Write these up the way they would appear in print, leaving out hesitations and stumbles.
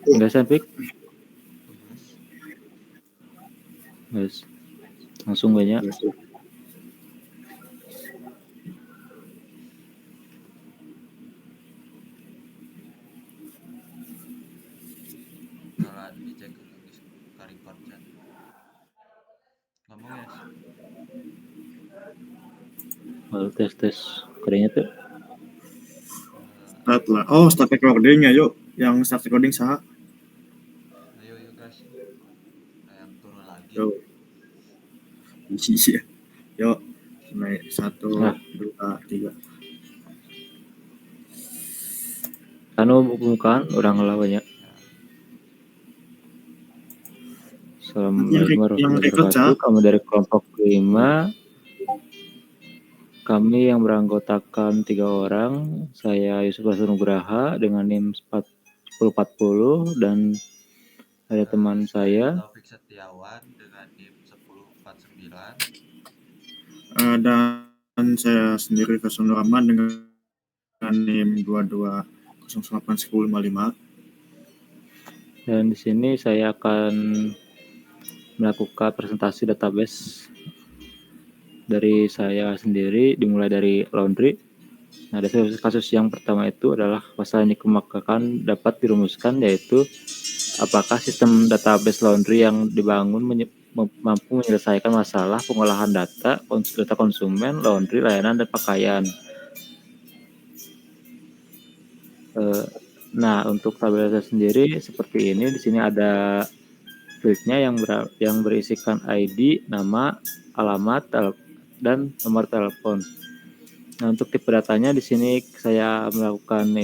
Enggak Sanpik? Yes. Langsung banyak. Kalau dicek lagi ke record chat. Ngomong ya. Lalu tes kerennya tuh. Start lah. Oh, start recording ya, yuk. Yang start recording sah. Ayo guys. Yang turun lagi. Yuk. Iya. Yuk. Naik 1, 2, 3. Anu bukan orang lawannya. Assalamualaikum warahmatullahi wabarakatuh. Kami dari kelompok 5. Kami yang beranggotakan 3 orang. Saya Yusuf Nugraha dengan NIM 1040 dan ada teman saya Taufik Setiawan dengan NIM 1049. Dan saya sendiri Faisal Nur Rahman dengan NIM 22081055. Dan di sini saya akan melakukan presentasi database dari saya sendiri, dimulai dari laundry. Nah, kasus yang pertama itu adalah masalah yang dikemukakan dapat dirumuskan, yaitu apakah sistem database laundry yang dibangun mampu menyelesaikan masalah pengolahan data konsumen, laundry, layanan, dan pakaian. Nah, untuk tabel sendiri seperti ini. Di sini ada fieldnya yang berisikan ID, nama, alamat, dan nomor telepon. Nah, untuk tipe datanya di sini saya melakukan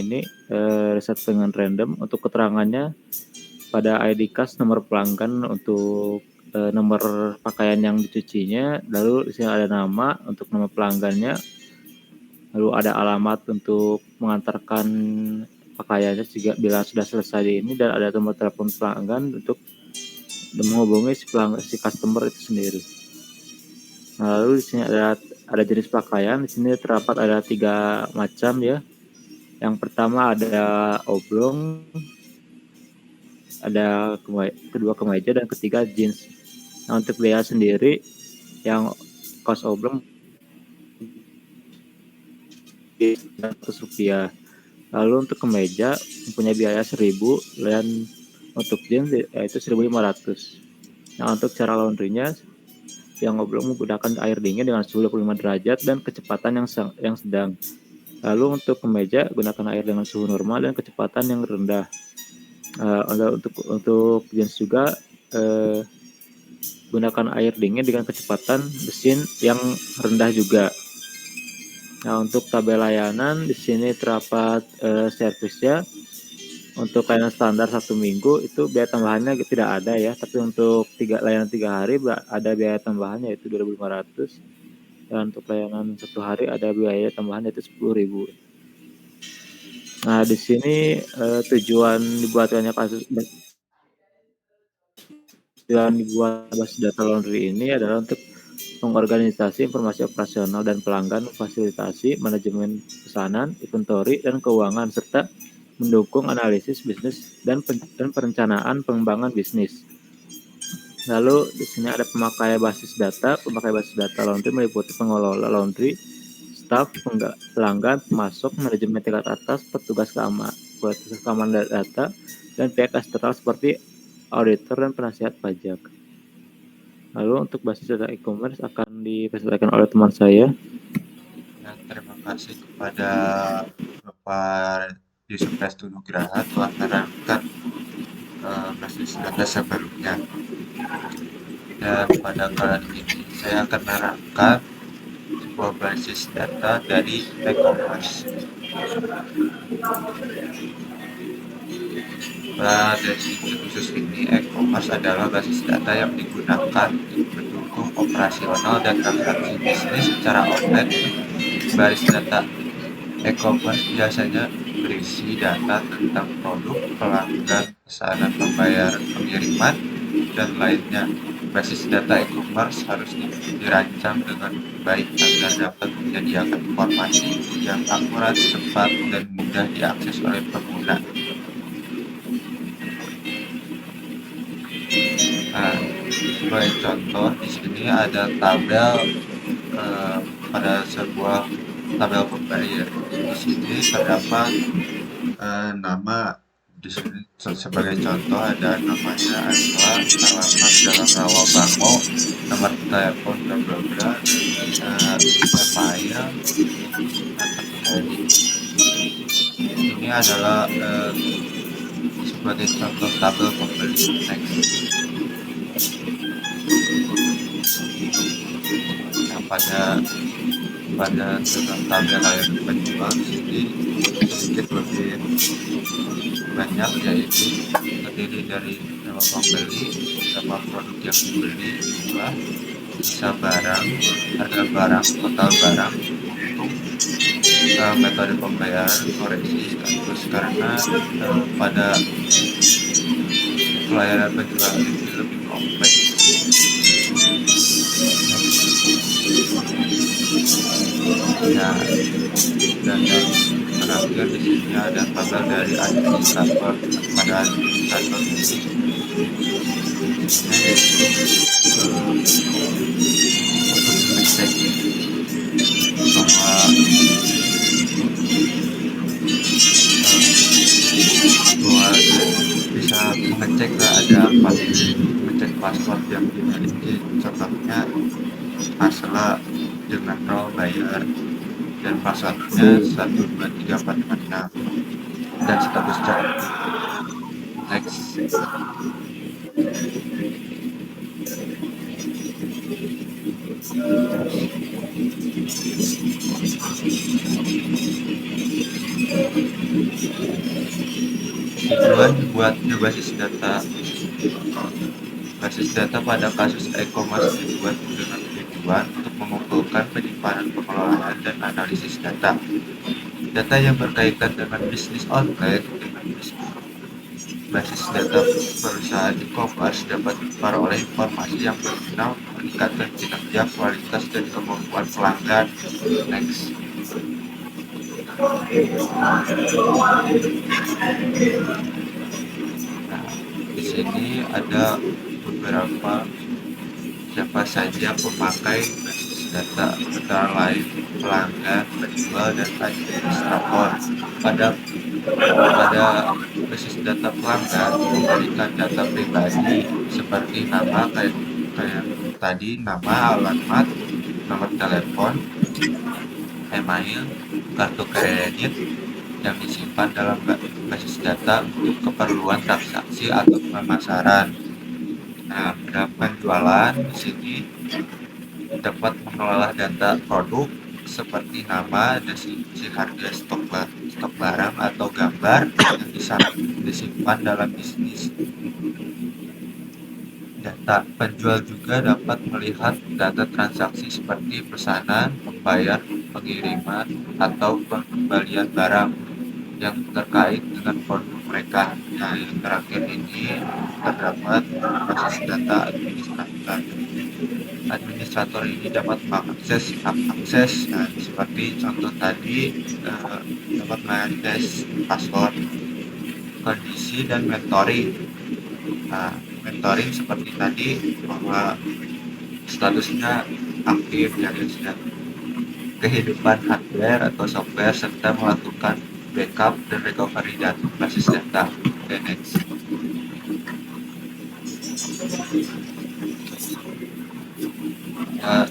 riset dengan random. Untuk keterangannya pada ID card nomor pelanggan untuk nomor pakaian yang dicucinya, lalu di sini ada nama untuk nama pelanggannya, lalu ada alamat untuk mengantarkan pakaiannya juga bila sudah selesai ini, dan ada nomor telepon pelanggan untuk menghubungi si customer itu sendiri. Nah, lalu di sini ada jenis pakaian. Di sini terdapat ada 3 macam ya. Yang pertama ada oblong, ada kedua kemeja, dan ketiga jeans. Nah, untuk biaya sendiri yang kaos oblong Rp100. Lalu untuk kemeja mempunyai biaya 1.000 dan untuk jeans yaitu 1.500. Nah, untuk cara laundrynya yang oblong menggunakan air dingin dengan suhu 25 derajat dan kecepatan yang sedang. Lalu untuk kemeja gunakan air dengan suhu normal dan kecepatan yang rendah. Untuk jeans juga gunakan air dingin dengan kecepatan mesin yang rendah juga. Nah, untuk tabel layanan di sini terdapat servisnya. Untuk layanan standar 1 minggu itu biaya tambahannya tidak ada ya, tapi untuk layanan 3 hari ada biaya tambahannya yaitu 2.500, dan untuk layanan 1 hari ada biaya tambahan yaitu 10.000. Nah, di sini tujuan dibuatkannya basis data laundry ini adalah untuk mengorganisasi informasi operasional dan pelanggan, memfasilitasi manajemen pesanan, inventory, dan keuangan, serta mendukung analisis bisnis dan perencanaan pengembangan bisnis. Lalu di sini ada pemakai basis data. Pemakai basis data laundry meliputi pengelola laundry, staf, pelanggan, pemasok, manajemen tingkat atas, petugas keamanan data, dan pihak eksternal seperti auditor dan penasihat pajak. Lalu untuk basis data e-commerce akan dipresentasikan oleh teman saya. Ya, terima kasih kepada Bapak Yusuf Nugraha telah menerangkan basis data sebelumnya. Dan pada kali ini saya akan menerangkan sebuah basis data dari e-commerce. Pada definisi khusus ini, e-commerce adalah basis data yang digunakan untuk mendukung operasional dan transaksi bisnis secara online. Basis data e-commerce biasanya berisi data tentang produk, pelanggan, pesanan, pembayaran, pengiriman, dan lainnya. Basis data e-commerce harus dirancang dengan baik agar dapat menyediakan informasi yang akurat, cepat, dan mudah diakses oleh pengguna. Nah, sebagai contoh di sini ada tabel pada sebuah tabel pemberi ya. Di sini terdapat nama. Di sini sebagai contoh ada namanya adalah alamat dalam Rawabango, nomor telepon bla bla bla, email, kartu kredit. Ini adalah sebagai contoh tabel pembeli. Next. Nah, pada dalam tabel layar penjual sini sedikit lebih banyak, yaitu terdiri dari nama pembeli, nama produk yang dibeli, jumlah, sisa barang, harga barang, total barang, untung, metode pembayaran, koreksi status, karena pada pelayanan penjual ini lebih kompleks. Nah, dan yang terakhir di sini ada tabel dari administrator. Pada administrator ini untuk mengecek bahwa bisa mengecek ada apa, mengecek password yang dimiliki, contohnya masalah dengan row bayar dan passwordnya 123456 dan status chat. Next. Tujuan buat basis data pada kasus e-commerce dibuat dengan tujuan untuk mengumpulkan penyimpanan, pengelolaan, dan analisis data. Data yang berkaitan dengan bisnis online dengan basis data perusahaan e-commerce dapat memperoleh informasi yang berguna untuk meningkatkan kinerja, kualitas, dan kemampuan pelanggan. Next. Nah, di sini ada beberapa siapa saja pemakai basis data, antara lain pelanggan, penjual, dan administrator. Pada basis data pelanggan memberikan data pribadi seperti nama, kayak tadi, nama, alamat, nomor telepon, email, kartu kredit yang disimpan dalam basis data untuk keperluan transaksi atau pemasaran. Nah, pada penjualan di sini dapat mengelola data produk seperti nama, deskripsi harga, stok barang atau gambar yang disimpan dalam bisnis. Data penjual juga dapat melihat data transaksi seperti pesanan, pembayar, pengiriman, atau pengembalian barang yang terkait dengan produk mereka. Nah, yang terakhir ini terdapat basis data administrator. Administrator ini dapat mengakses akses, seperti contoh tadi, dapat mengakses password, kondisi, dan mentoring. Nah, mentoring seperti tadi bahwa statusnya aktif dari kehidupan hardware atau software serta melakukan backup dan recovery data basis data. Okay, next.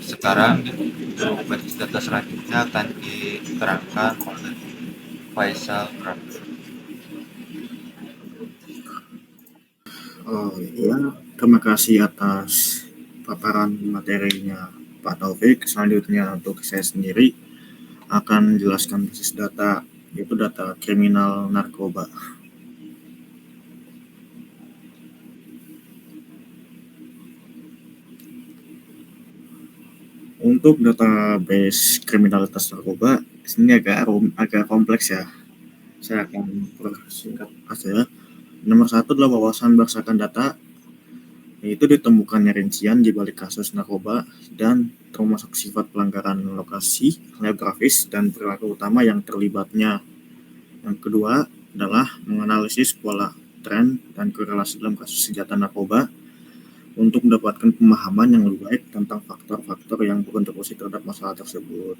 Sekarang basis data selanjutnya akan diterangkan oleh Faisal. Ya, terima kasih atas paparan materinya Pak Taufik. Selanjutnya untuk saya sendiri akan menjelaskan basis data, yaitu data kriminal narkoba. Untuk database kriminalitas narkoba, ini agak kompleks ya. Saya akan persingkat saja. Nomor 1 adalah wawasan berdasarkan data, yaitu ditemukannya rincian di balik kasus narkoba dan termasuk sifat pelanggaran lokasi, geografis, dan perilaku utama yang terlibatnya. Yang kedua adalah menganalisis pola, tren, dan korelasi dalam kasus senjata narkoba. untuk mendapatkan pemahaman yang lebih baik tentang faktor-faktor yang berkontribusi terhadap masalah tersebut.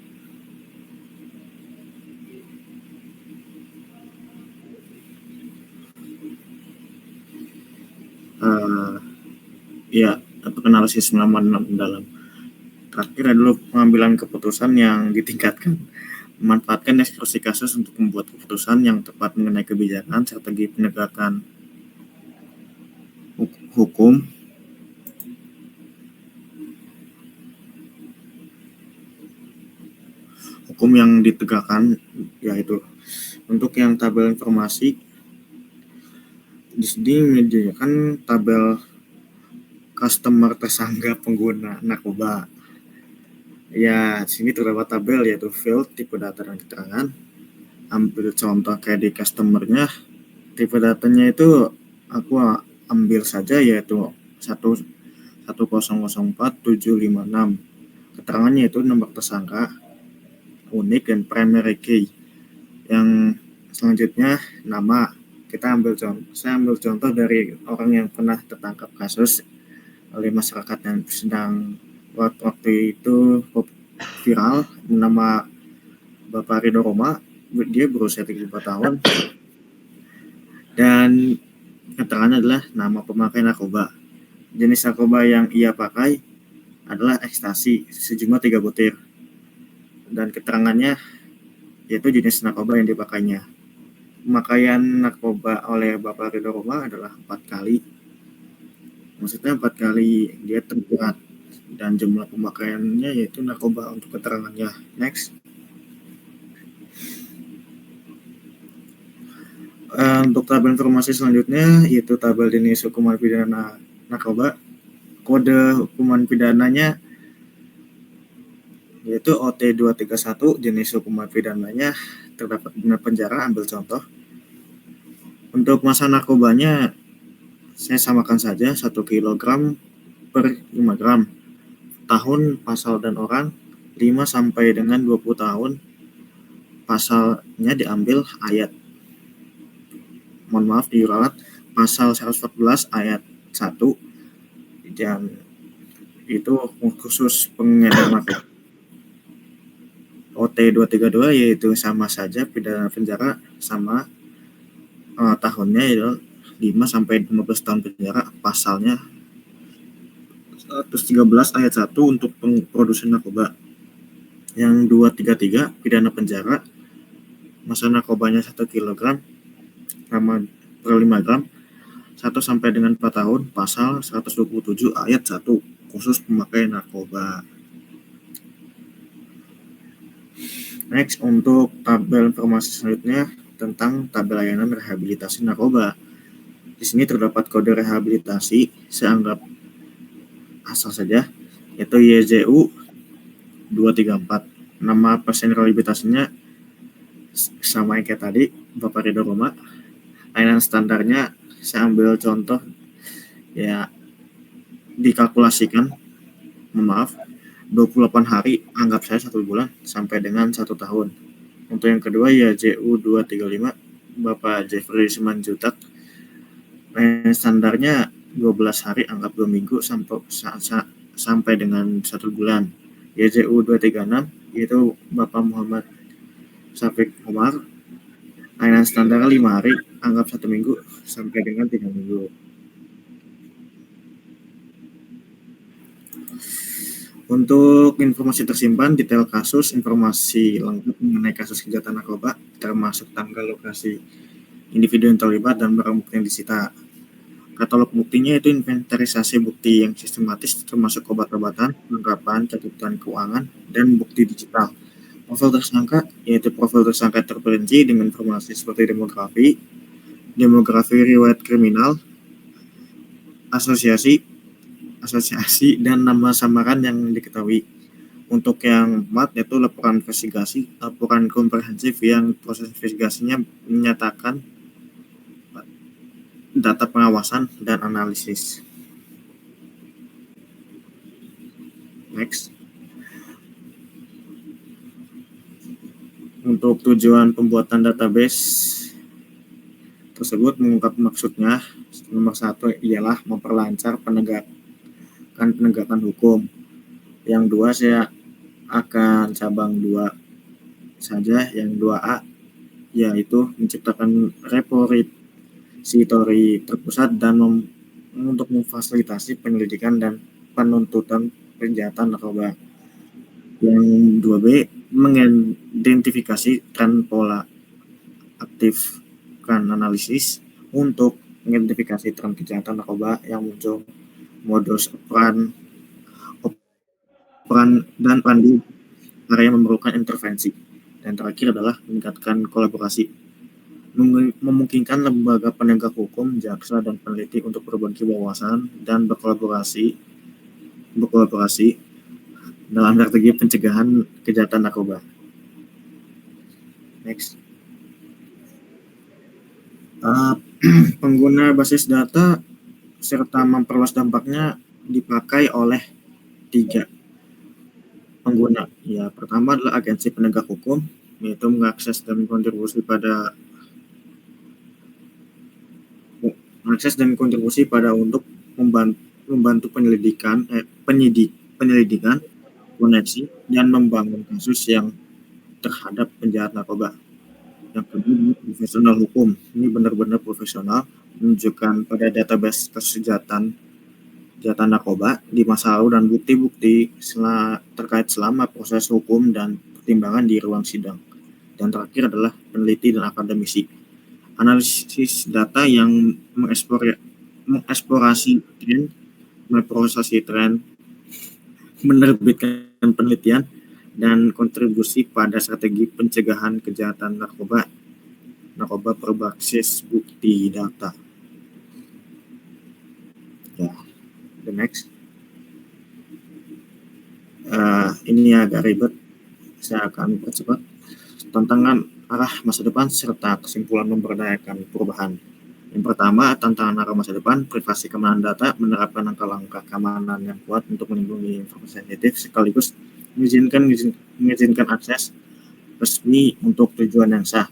Ya, untuk analisis pengalaman mendalam. Terakhir adalah pengambilan keputusan yang ditingkatkan. Memanfaatkan eksekusi kasus untuk membuat keputusan yang tepat mengenai kebijakan, strategi penegakan hukum, yang ditegakkan, yaitu untuk yang tabel informasi di sini menyediakan tabel customer tersangka pengguna narkoba. Ya, di sini terdapat tabel yaitu field, tipe data dan keterangan. Ambil contoh kayak di customernya, tipe datanya itu aku ambil saja yaitu 1004756. Keterangannya itu nomor tersangka, unik dan primary key. Yang selanjutnya nama. Saya ambil contoh dari orang yang pernah tertangkap kasus oleh masyarakat yang sedang waktu itu viral, nama Bapak Ridho Roma. Dia berusia 34 tahun dan keterangannya adalah nama pemakai narkoba. Jenis narkoba yang ia pakai adalah ekstasi sejumlah 3 butir, dan keterangannya yaitu jenis narkoba yang dipakainya. Pemakaian narkoba oleh Bapak Ridho Roma adalah 4 kali. Maksudnya 4 kali dia terjerat, dan jumlah pemakaiannya yaitu narkoba untuk keterangannya. Next. Untuk tabel informasi selanjutnya yaitu tabel jenis hukuman pidana narkoba. Kode hukuman pidananya yaitu OT231, jenis hukuman pidananya terdapat pidana penjara. Ambil contoh. Untuk masa narkobanya saya samakan saja 1 kg per 5 gram. Tahun, pasal dan orang 5 sampai dengan 20 tahun. Pasalnya diambil ayat. Mohon maaf diralat pasal 114 ayat 1, dan itu khusus pengedar narkoba. OT232 yaitu sama saja pidana penjara, sama tahunnya itu 5 sampai 15 tahun penjara. Pasalnya 113 ayat 1 untuk produksi narkoba. Yang 233 pidana penjara, masa narkobanya 1 kg per 5 gram 1 sampai dengan 4 tahun. Pasal 127 ayat 1 khusus pemakai narkoba. Next, untuk tabel informasi selanjutnya tentang tabel layanan rehabilitasi narkoba. Di sini terdapat kode rehabilitasi, saya anggap asal saja, yaitu YZU 234. Nama pasien rehabilitasinya sama yang kayak tadi, Bapak Ridho Roma. Layanan standarnya saya ambil contoh ya, dikalkulasikan, maaf, 28 hari, anggap saya 1 bulan sampai dengan 1 tahun. Untuk yang kedua ya JU 235 Bapak Jeffrey Simanjutak, layanan standarnya 12 hari, anggap 2 minggu sampai dengan 1 bulan. YJU 236 yaitu Bapak Muhammad Syafiq Omar, layanan standar 5 hari, anggap 1 minggu sampai dengan 3 minggu. Untuk informasi tersimpan, detail kasus, informasi lengkap mengenai kasus kejahatan narkoba, termasuk tanggal, lokasi, individu yang terlibat, dan barang bukti yang disita. Katalog buktinya itu inventarisasi bukti yang sistematis, termasuk obat-obatan, penerapan, catatan keuangan, dan bukti digital. Profil tersangka yaitu profil tersangka terperinci dengan informasi seperti demografi riwayat kriminal, asosiasi dan nama samaran yang diketahui. Untuk yang 4 yaitu laporan investigasi, laporan komprehensif yang proses investigasinya menyatakan data pengawasan dan analisis. Next. Untuk tujuan pembuatan database tersebut mengungkap maksudnya. Nomor 1 ialah memperlancar kan penegakan hukum. Yang 2 saya akan cabang 2 saja, yang 2A yaitu menciptakan repository terpusat dan untuk memfasilitasi penyelidikan dan penuntutan kejahatan narkoba. Yang 2B mengidentifikasi tren pola aktifkan analisis untuk mengidentifikasi tren kejahatan narkoba yang muncul, modus dan pandu area memerlukan intervensi. Dan terakhir adalah meningkatkan kolaborasi, memungkinkan lembaga penegak hukum, jaksa, dan peneliti untuk berbagi wawasan dan berkolaborasi dalam strategi pencegahan kejahatan narkoba. Next. Pengguna basis data serta memperluas dampaknya dipakai oleh 3 pengguna. Ya, pertama adalah agensi penegak hukum, yaitu mengakses dan kontribusi pada untuk membantu penyelidikan, koneksi, dan membangun kasus yang terhadap penjahat narkoba. Yang kedua, profesional hukum. Ini benar-benar profesional, menunjukkan pada database kejahatan narkoba di masa lalu dan bukti-bukti terkait selama proses hukum dan pertimbangan di ruang sidang. Dan terakhir adalah peneliti dan akademisi. Analisis data yang mengeksplorasi tren, memprosesi tren, menerbitkan penelitian, dan kontribusi pada strategi pencegahan kejahatan narkoba berbasis bukti data. Ya, the next. Ini agak ribet, saya akan percepat. Tantangan arah masa depan serta kesimpulan memberdayakan perubahan. Yang pertama, tantangan arah masa depan, privasi keamanan data, menerapkan langkah-langkah keamanan yang kuat untuk melindungi informasi sensitif sekaligus mengizinkan akses resmi untuk tujuan yang sah.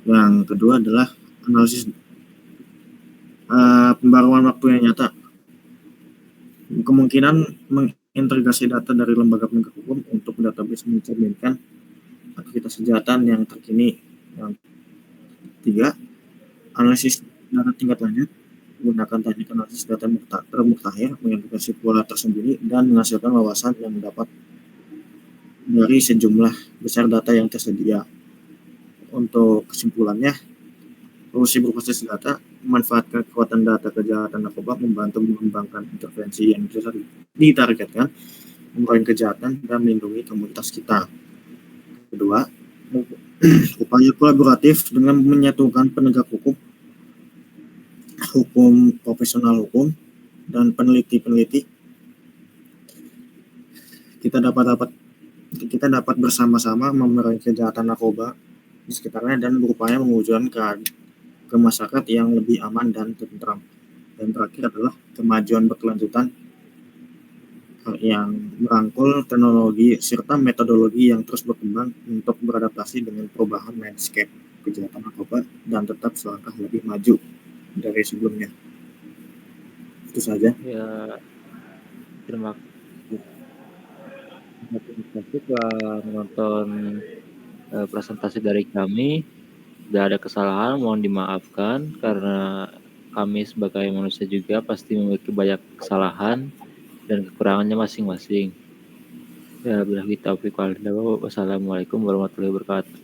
Yang kedua adalah analisis pembaruan waktu yang nyata. Kemungkinan mengintegrasi data dari lembaga penegak hukum untuk database mencerminkan aktivitas kejahatan yang terkini. Yang ketiga, analisis data tingkat lanjut, menggunakan teknik analisis data termuktahir, mengidentifikasi pola tersembunyi, dan menghasilkan wawasan yang dapat dari sejumlah besar data yang tersedia. Untuk kesimpulannya, solusi berbasis data memanfaatkan kekuatan data kejahatan narkoba membantu mengembangkan intervensi yang ditargetkan, mengurangi kejahatan, dan melindungi komunitas kita. Kedua, upaya kolaboratif dengan menyatukan penegak hukum, profesional hukum, dan peneliti. Kita dapat bersama-sama memerangi kejahatan narkoba di sekitarnya dan berupaya mewujudkan ke masyarakat yang lebih aman dan tentram. Dan terakhir adalah kemajuan berkelanjutan yang merangkul teknologi serta metodologi yang terus berkembang untuk beradaptasi dengan perubahan landscape kejahatan narkoba dan tetap selangkah lebih maju dari sebelumnya. Itu saja. Ya, terima kasih telah menonton presentasi dari kami. Tidak ada kesalahan, mohon dimaafkan karena kami sebagai manusia juga pasti memiliki banyak kesalahan dan kekurangannya masing-masing. Ya, billahi taufiq wal hidayah. Wassalamualaikum warahmatullahi wabarakatuh.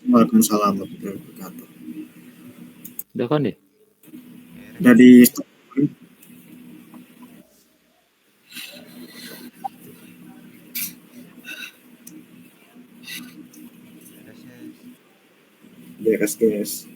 Waalaikumsalam warahmatullahi wabarakatuh. Udah kan deh? Jadi beres guys.